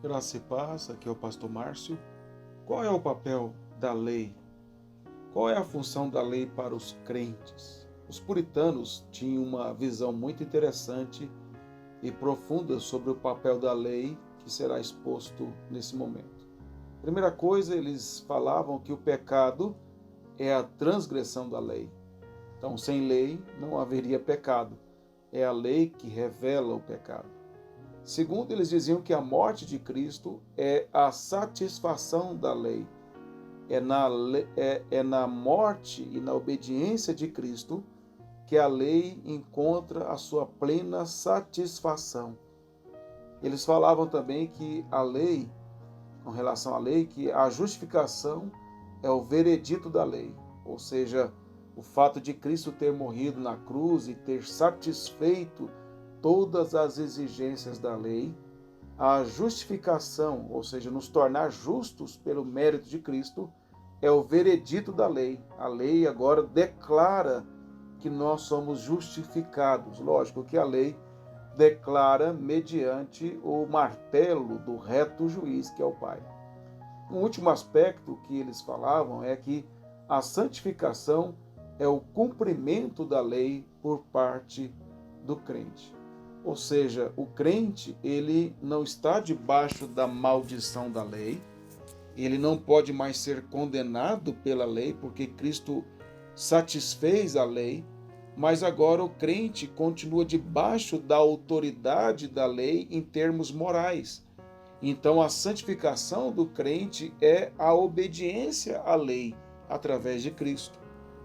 Graça e paz, aqui é o pastor Márcio. Qual é o papel da lei? Qual é a função da lei para os crentes? Os puritanos tinham uma visão muito interessante e profunda sobre o papel da lei que será exposto nesse momento. Primeira coisa, eles falavam que o pecado é a transgressão da lei. Então, sem lei não haveria pecado. É a lei que revela o pecado. Segundo, eles diziam que a morte de Cristo é a satisfação da lei. É na morte e na obediência de Cristo que a lei encontra a sua plena satisfação. Eles falavam também que a lei, com relação à lei, que a justificação é o veredito da lei, ou seja, o fato de Cristo ter morrido na cruz e ter satisfeito todas as exigências da lei, a justificação, ou seja, nos tornar justos pelo mérito de Cristo, é o veredito da lei. A lei agora declara que nós somos justificados. Lógico que a lei declara mediante o martelo do reto juiz, que é o Pai. Um último aspecto que eles falavam é que a santificação é o cumprimento da lei por parte do crente. Ou seja, o crente, ele não está debaixo da maldição da lei, ele não pode mais ser condenado pela lei, porque Cristo satisfez a lei, mas agora o crente continua debaixo da autoridade da lei em termos morais. Então, a santificação do crente é a obediência à lei através de Cristo.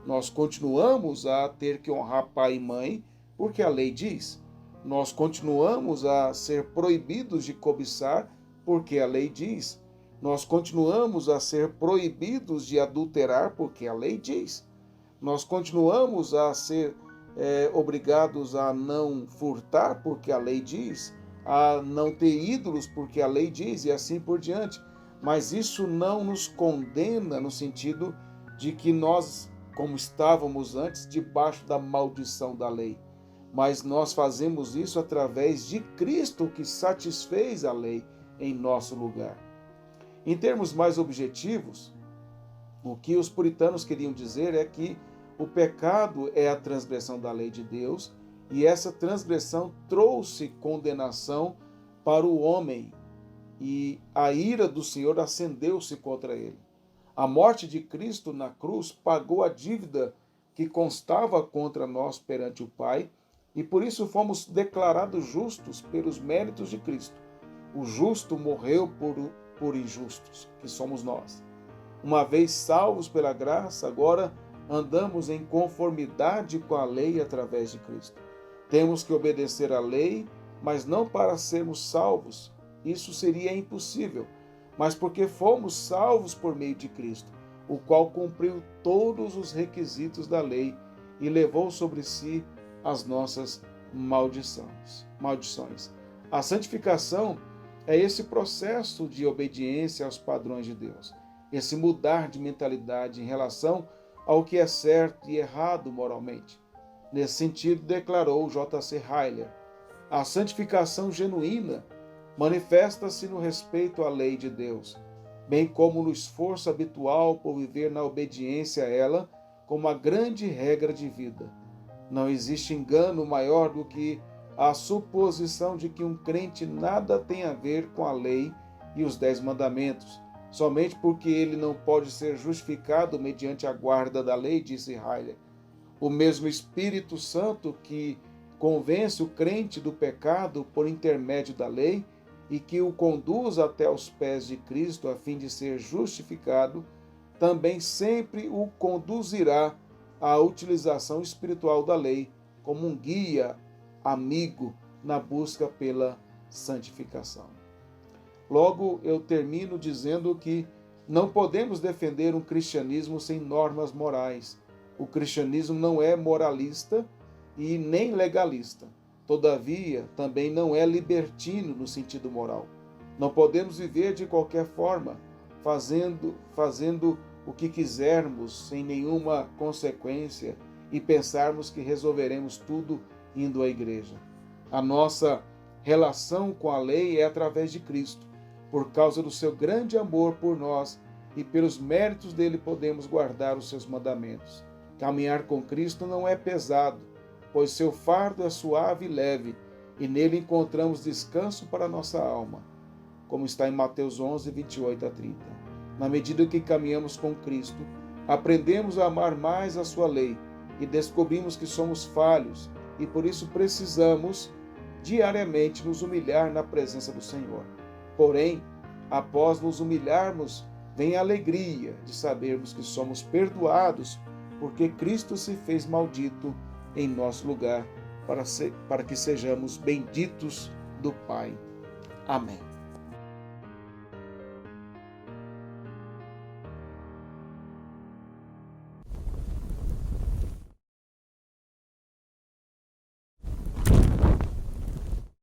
Nós continuamos a ter que honrar pai e mãe, porque a lei diz. Nós continuamos a ser proibidos de cobiçar, porque a lei diz. Nós continuamos a ser proibidos de adulterar, porque a lei diz. Nós continuamos a ser obrigados a não furtar, porque a lei diz, a não ter ídolos, porque a lei diz, e assim por diante. Mas isso não nos condena no sentido de que nós, como estávamos antes, debaixo da maldição da lei. Mas nós fazemos isso através de Cristo, que satisfez a lei em nosso lugar. Em termos mais objetivos, o que os puritanos queriam dizer é que o pecado é a transgressão da lei de Deus, e essa transgressão trouxe condenação para o homem, e a ira do Senhor acendeu-se contra ele. A morte de Cristo na cruz pagou a dívida que constava contra nós perante o Pai, e por isso fomos declarados justos pelos méritos de Cristo. O justo morreu por injustos, que somos nós. Uma vez salvos pela graça, agora andamos em conformidade com a lei através de Cristo. Temos que obedecer à lei, mas não para sermos salvos. Isso seria impossível, mas porque fomos salvos por meio de Cristo, o qual cumpriu todos os requisitos da lei e levou sobre si as nossas maldições. A santificação é esse processo de obediência aos padrões de Deus, esse mudar de mentalidade em relação ao que é certo e errado moralmente. Nesse sentido, declarou J.C. Ryle, a santificação genuína manifesta-se no respeito à lei de Deus, bem como no esforço habitual por viver na obediência a ela como a grande regra de vida. Não existe engano maior do que a suposição de que um crente nada tem a ver com a lei e os 10 mandamentos, somente porque ele não pode ser justificado mediante a guarda da lei, disse Ryle. O mesmo Espírito Santo que convence o crente do pecado por intermédio da lei e que o conduz até os pés de Cristo a fim de ser justificado, também sempre o conduzirá à utilização espiritual da lei como um guia amigo na busca pela santificação. Logo, eu termino dizendo que não podemos defender um cristianismo sem normas morais. O cristianismo não é moralista e nem legalista. Todavia, também não é libertino no sentido moral. Não podemos viver de qualquer forma, fazendo o que quisermos, sem nenhuma consequência, e pensarmos que resolveremos tudo indo à igreja. A nossa relação com a lei é através de Cristo. Por causa do seu grande amor por nós e pelos méritos dele podemos guardar os seus mandamentos. Caminhar com Cristo não é pesado, pois seu fardo é suave e leve, e nele encontramos descanso para a nossa alma, como está em Mateus 11, 28 a 30. Na medida que caminhamos com Cristo, aprendemos a amar mais a sua lei e descobrimos que somos falhos e por isso precisamos diariamente nos humilhar na presença do Senhor. Porém, após nos humilharmos, vem a alegria de sabermos que somos perdoados porque Cristo se fez maldito em nosso lugar para que sejamos benditos do Pai. Amém.